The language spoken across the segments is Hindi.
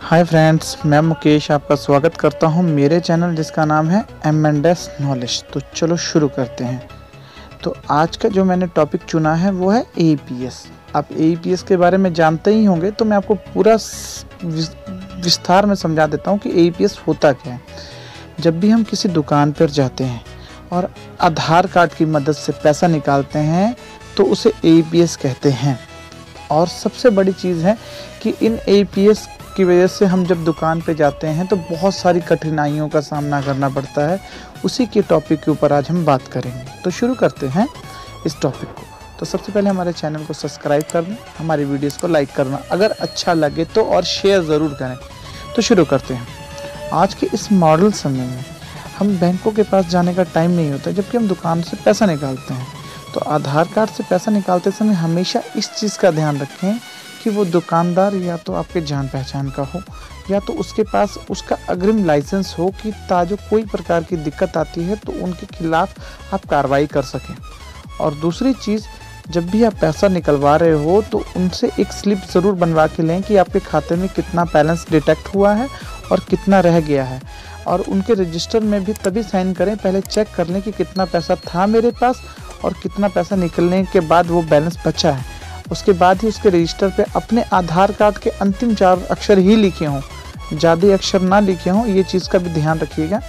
हाय फ्रेंड्स, मैं मुकेश आपका स्वागत करता हूं मेरे चैनल जिसका नाम है M&S नॉलेज। तो चलो शुरू करते हैं। तो आज का जो मैंने टॉपिक चुना है वो है APS। आप APS के बारे में जानते ही होंगे, तो मैं आपको पूरा विस्तार में समझा देता हूं कि APS होता क्या है। जब भी हम किसी दुकान पर जाते हैं और आधार कार्ड की मदद से पैसा निकालते हैं तो उसे APS कहते हैं। और सबसे बड़ी चीज़ है कि इन APS की वजह से हम जब दुकान पे जाते हैं तो बहुत सारी कठिनाइयों का सामना करना पड़ता है। उसी के टॉपिक के ऊपर आज हम बात करेंगे। तो शुरू करते हैं इस टॉपिक को। तो सबसे पहले हमारे चैनल को सब्सक्राइब करना, हमारी वीडियोस को लाइक करना, अगर अच्छा लगे तो, और शेयर ज़रूर करें। तो शुरू करते हैं। आज के इस मॉडल समय में हम बैंकों के पास जाने का टाइम नहीं होता, जबकि हम दुकान से पैसा निकालते हैं। तो आधार कार्ड से पैसा निकालते समय हमेशा इस चीज़ का ध्यान रखें कि वो दुकानदार या तो आपके जान पहचान का हो, या तो उसके पास उसका अग्रिम लाइसेंस हो कि ताजो कोई प्रकार की दिक्कत आती है तो उनके खिलाफ आप कार्रवाई कर सकें। और दूसरी चीज़, जब भी आप पैसा निकलवा रहे हो तो उनसे एक स्लिप ज़रूर बनवा के लें कि आपके खाते में कितना बैलेंस डिटेक्ट हुआ है और कितना रह गया है। और उनके रजिस्टर में भी तभी साइन करें, पहले चेक कर लें कि कितना पैसा था मेरे पास और कितना पैसा निकलने के बाद वो बैलेंस बचा है। उसके बाद ही उसके रजिस्टर पे अपने आधार कार्ड के अंतिम 4 अक्षर ही लिखे हों, ज़्यादा अक्षर ना लिखे हों, ये चीज़ का भी ध्यान रखिएगा।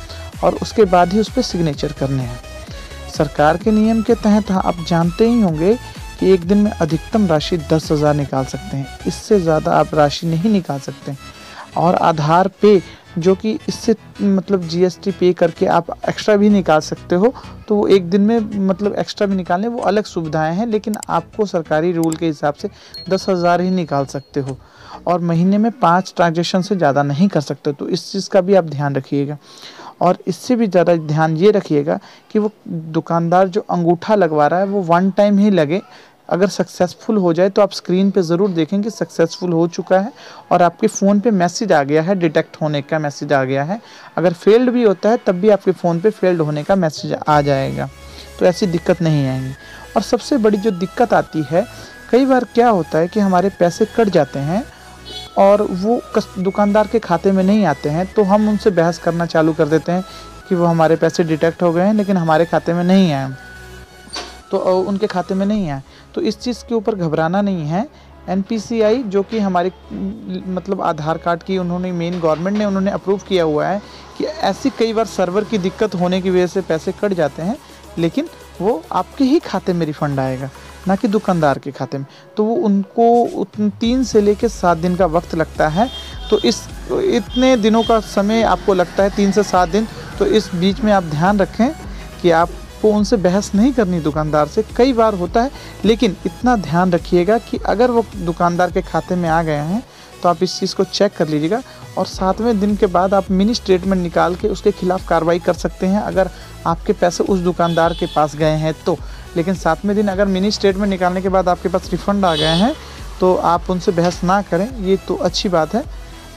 और उसके बाद ही उस पर सिग्नेचर करने हैं। सरकार के नियम के तहत आप जानते ही होंगे कि एक दिन में अधिकतम राशि 10,000 निकाल सकते हैं, इससे ज़्यादा आप राशि नहीं निकाल सकते। और आधार पे जो कि इससे मतलब GST पे करके आप एक्स्ट्रा भी निकाल सकते हो, तो वो एक दिन में मतलब एक्स्ट्रा भी निकालने वो अलग सुविधाएं हैं, लेकिन आपको सरकारी रूल के हिसाब से 10,000 ही निकाल सकते हो। और महीने में 5 ट्रांजेक्शन से ज़्यादा नहीं कर सकते। तो इस चीज़ का भी आप ध्यान रखिएगा। और इससे भी ज़्यादा ध्यान ये रखिएगा कि वो दुकानदार जो अंगूठा लगवा रहा है वो 1 टाइम ही लगे। अगर सक्सेसफुल हो जाए तो आप स्क्रीन पे ज़रूर देखें कि सक्सेसफुल हो चुका है और आपके फ़ोन पे मैसेज आ गया है, डिटेक्ट होने का मैसेज आ गया है। अगर फेल्ड भी होता है तब भी आपके फ़ोन पे फेल्ड होने का मैसेज आ जाएगा, तो ऐसी दिक्कत नहीं आएगी। और सबसे बड़ी जो दिक्कत आती है, कई बार क्या होता है कि हमारे पैसे कट जाते हैं और वो दुकानदार के खाते में नहीं आते हैं, तो हम उनसे बहस करना चालू कर देते हैं कि वो हमारे पैसे डिटेक्ट हो गए हैं लेकिन हमारे खाते में नहीं आए, तो उनके खाते में नहीं आए। तो इस चीज़ के ऊपर घबराना नहीं है। NPCI जो कि हमारी मतलब आधार कार्ड की उन्होंने मेन गवर्नमेंट ने उन्होंने अप्रूव किया हुआ है कि ऐसी कई बार सर्वर की दिक्कत होने की वजह से पैसे कट जाते हैं, लेकिन वो आपके ही खाते में रिफ़ंड आएगा, ना कि दुकानदार के खाते में। तो वो उनको 3 से लेकर 7 दिन का वक्त लगता है। तो इतने दिनों का समय आपको लगता है, 3 से 7 दिन। तो इस बीच में आप ध्यान रखें कि आपको उनसे बहस नहीं करनी दुकानदार से। कई बार होता है, लेकिन इतना ध्यान रखिएगा कि अगर वो दुकानदार के खाते में आ गए हैं तो आप इस चीज़ को चेक कर लीजिएगा। और 7वें दिन के बाद आप मिनी स्टेटमेंट निकाल के उसके खिलाफ कार्रवाई कर सकते हैं अगर आपके पैसे उस दुकानदार के पास गए हैं तो। लेकिन 7वें दिन अगर मिनी स्टेटमेंट निकालने के बाद आपके पास रिफ़ंड आ गए हैं तो आप उनसे बहस ना करें, ये तो अच्छी बात है।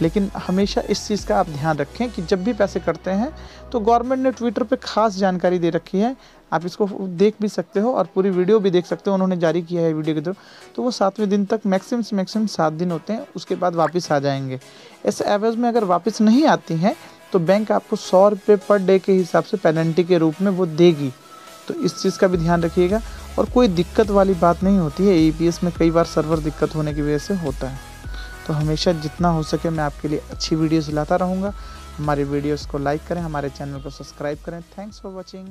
लेकिन हमेशा इस चीज़ का आप ध्यान रखें कि जब भी पैसे कटते हैं तो गवर्नमेंट ने ट्विटर पे ख़ास जानकारी दे रखी है, आप इसको देख भी सकते हो और पूरी वीडियो भी देख सकते हो, उन्होंने जारी किया है वीडियो के थ्रू। तो वो 7वें दिन तक मैक्सिमम से मैक्सिमम 7 दिन होते हैं, उसके बाद वापस आ जाएंगे। इस एवरेज में अगर वापस नहीं आती हैं तो बैंक आपको 100 रुपये पर डे के हिसाब से पेनल्टी के रूप में वो देगी। तो इस चीज़ का भी ध्यान रखिएगा। और कोई दिक्कत वाली बात नहीं होती है। APS में कई बार सर्वर दिक्कत होने की वजह से होता है। तो हमेशा जितना हो सके मैं आपके लिए अच्छी वीडियोस लाता रहूँगा। हमारी वीडियोस को लाइक करें, हमारे चैनल को सब्सक्राइब करें। Thanks for watching.